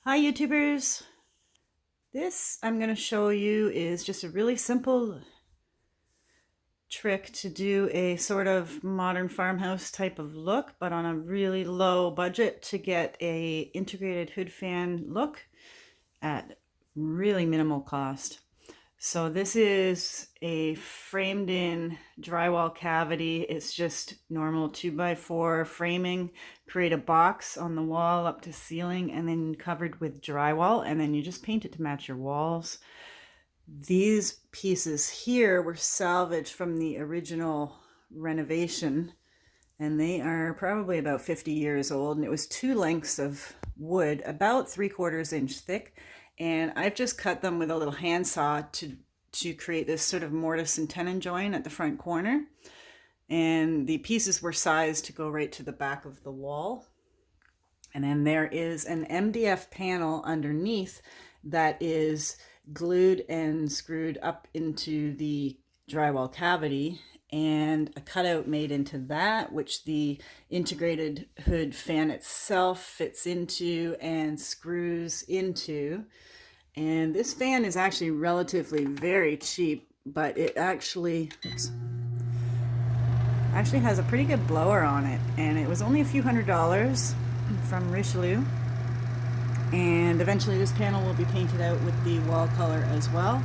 Hi YouTubers! This I'm going to show you is just a really simple trick to do a sort of modern farmhouse type of look, but on a really low budget to get a integrated hood fan look at really minimal cost. So this is a framed in drywall cavity. It's just normal 2x4 framing. Create a box on the wall up to ceiling and then covered with drywall, and then you just paint it to match your walls. These pieces here were salvaged from the original renovation, and they are probably about 50 years old, and it was two lengths of wood about 3/4 inch thick, and I've just cut them with a little handsaw to create this sort of mortise and tenon joint at the front corner, and the pieces were sized to go right to the back of the wall. And then there is an MDF panel underneath that is glued and screwed up into the drywall cavity, and a cutout made into that, which the integrated hood fan itself fits into and screws into. And this fan is actually relatively very cheap, but it actually has a pretty good blower on it, and it was only a few $100s from Richelieu. And eventually this panel will be painted out with the wall color as well,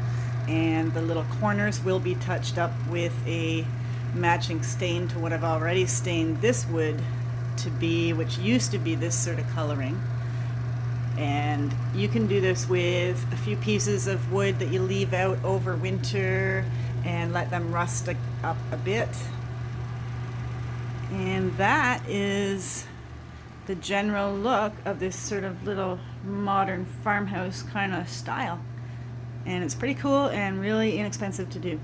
and the little corners will be touched up with a matching stain to what I've already stained this wood to be, which used to be this sort of coloring. And you can do this with a few pieces of wood that you leave out over winter and let them rust up a bit. And that is the general look of this sort of little modern farmhouse kind of style. And it's pretty cool and really inexpensive to do.